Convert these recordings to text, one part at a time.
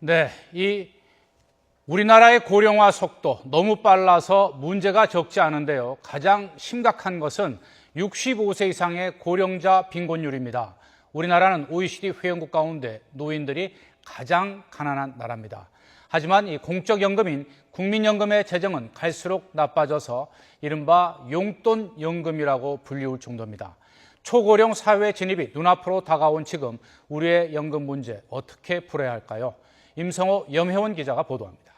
네, 우리나라의 고령화 속도 너무 빨라서 문제가 적지 않은데요. 가장 심각한 것은 65세 이상의 고령자 빈곤율입니다. 우리나라는 OECD 회원국 가운데 노인들이 가장 가난한 나라입니다. 하지만 이 공적연금인 국민연금의 재정은 갈수록 나빠져서 이른바 용돈연금이라고 불리울 정도입니다. 초고령 사회 진입이 눈앞으로 다가온 지금 우리의 연금 문제 어떻게 풀어야 할까요? 임성호 염혜원 기자가 보도합니다.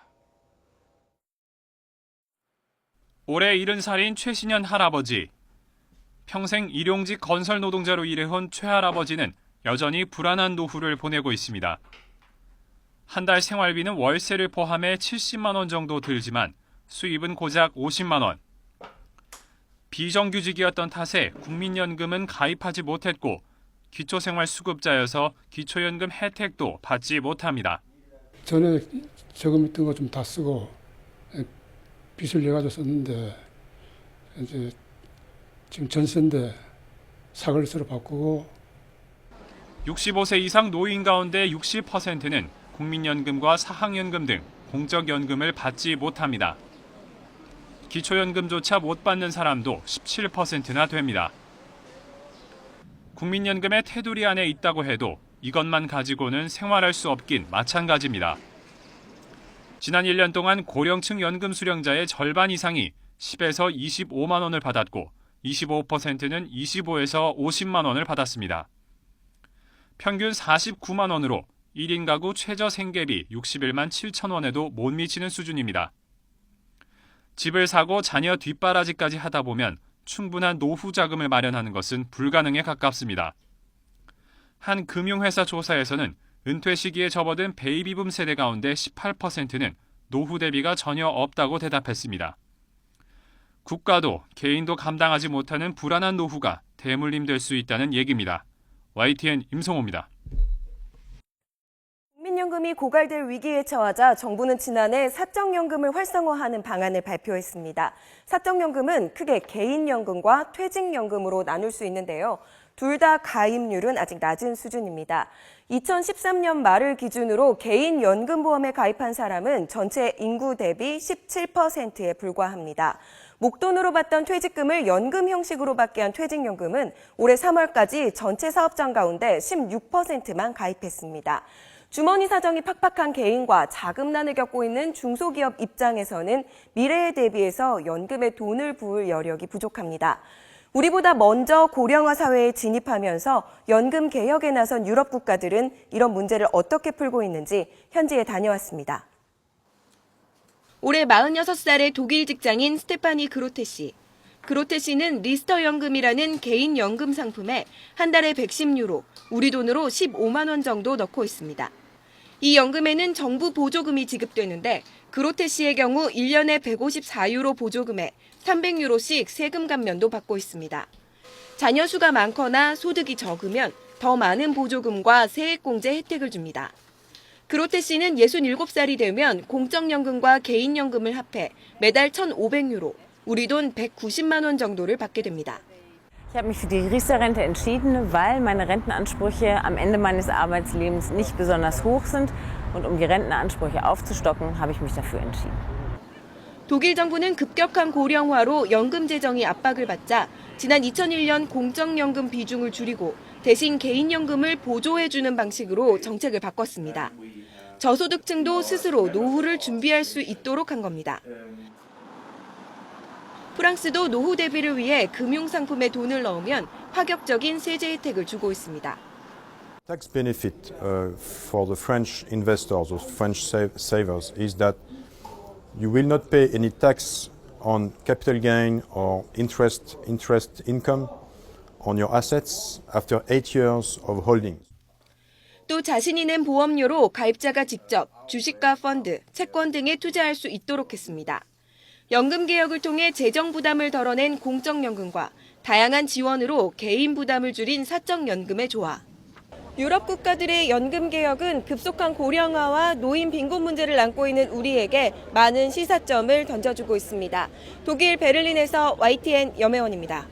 올해 70살인 최신현 할아버지. 평생 일용직 건설 노동자로 일해온 최 할아버지는 여전히 불안한 노후를 보내고 있습니다. 한 달 생활비는 월세를 포함해 70만 원 정도 들지만 수입은 고작 50만 원. 비정규직이었던 탓에 국민연금은 가입하지 못했고 기초생활수급자여서 기초연금 혜택도 받지 못합니다. 전에 저금 있던 거 좀 다 쓰고 빚을 내가지고 썼는데 이제 지금 전세인데 사글세로 바꾸고. 65세 이상 노인 가운데 60%는 국민연금과 사학연금 등 공적연금을 받지 못합니다. 기초연금조차 못 받는 사람도 17%나 됩니다. 국민연금의 테두리 안에 있다고 해도 이것만 가지고는 생활할 수 없긴 마찬가지입니다. 지난 1년 동안 고령층 연금 수령자의 절반 이상이 10에서 25만 원을 받았고 25%는 25에서 50만 원을 받았습니다. 평균 49만 원으로 1인 가구 최저 생계비 61만 7천 원에도 못 미치는 수준입니다. 집을 사고 자녀 뒷바라지까지 하다 보면 충분한 노후 자금을 마련하는 것은 불가능에 가깝습니다. 한 금융회사 조사에서는 은퇴 시기에 접어든 베이비붐 세대 가운데 18%는 노후 대비가 전혀 없다고 대답했습니다. 국가도 개인도 감당하지 못하는 불안한 노후가 대물림될 수 있다는 얘기입니다. YTN 임성호입니다. 국민연금이 고갈될 위기에 처하자 정부는 지난해 사적연금을 활성화하는 방안을 발표했습니다. 사적연금은 크게 개인연금과 퇴직연금으로 나눌 수 있는데요. 둘 다 가입률은 아직 낮은 수준입니다. 2013년 말을 기준으로 개인연금보험에 가입한 사람은 전체 인구 대비 17%에 불과합니다. 목돈으로 받던 퇴직금을 연금 형식으로 받게 한 퇴직연금은 올해 3월까지 전체 사업장 가운데 16%만 가입했습니다. 주머니 사정이 팍팍한 개인과 자금난을 겪고 있는 중소기업 입장에서는 미래에 대비해서 연금에 돈을 부을 여력이 부족합니다. 우리보다 먼저 고령화 사회에 진입하면서 연금 개혁에 나선 유럽 국가들은 이런 문제를 어떻게 풀고 있는지 현지에 다녀왔습니다. 올해 46살의 독일 직장인 스테파니 그로테 씨. 그로테 씨는 리스터 연금이라는 개인 연금 상품에 한 달에 110유로, 우리 돈으로 15만 원 정도 넣고 있습니다. 이 연금에는 정부 보조금이 지급되는데 그로테 씨의 경우 1년에 154유로 보조금에 300유로씩 세금 감면도 받고 있습니다. 자녀 수가 많거나 소득이 적으면 더 많은 보조금과 세액공제 혜택을 줍니다. 그로테 씨는 67살이 되면 공적연금과 개인연금을 합해 매달 1,500유로, 우리 돈 190만 원 정도를 받게 됩니다. Ich habe mich für die Riester-Rente entschieden, weil meine Rentenansprüche am Ende meines Arbeitslebens nicht besonders hoch sind. Und um die Rentenansprüche aufzustocken, habe ich mich dafür entschieden. 독일 정부는 급격한 고령화로 연금 재정이 압박을 받자 지난 2001년 공적연금 비중을 줄이고 대신 개인연금을 보조해주는 방식으로 정책을 바꿨습니다. 저소득층도 스스로 노후를 준비할 수 있도록 한 겁니다. 프랑스도 노후 대비를 위해 금융상품에 돈을 넣으면 파격적인 세제 혜택을 주고 있습니다. Tax benefit for the French investors or French savers is that you will not pay any tax on capital gain or interest income on your assets after 8 years of holding. 또 자신이 낸 보험료로 가입자가 직접 주식과 펀드, 채권 등에 투자할 수 있도록 했습니다. 연금 개혁을 통해 재정 부담을 덜어낸 공적연금과 다양한 지원으로 개인 부담을 줄인 사적연금의 조화. 유럽 국가들의 연금 개혁은 급속한 고령화와 노인 빈곤 문제를 안고 있는 우리에게 많은 시사점을 던져주고 있습니다. 독일 베를린에서 YTN 염혜원입니다.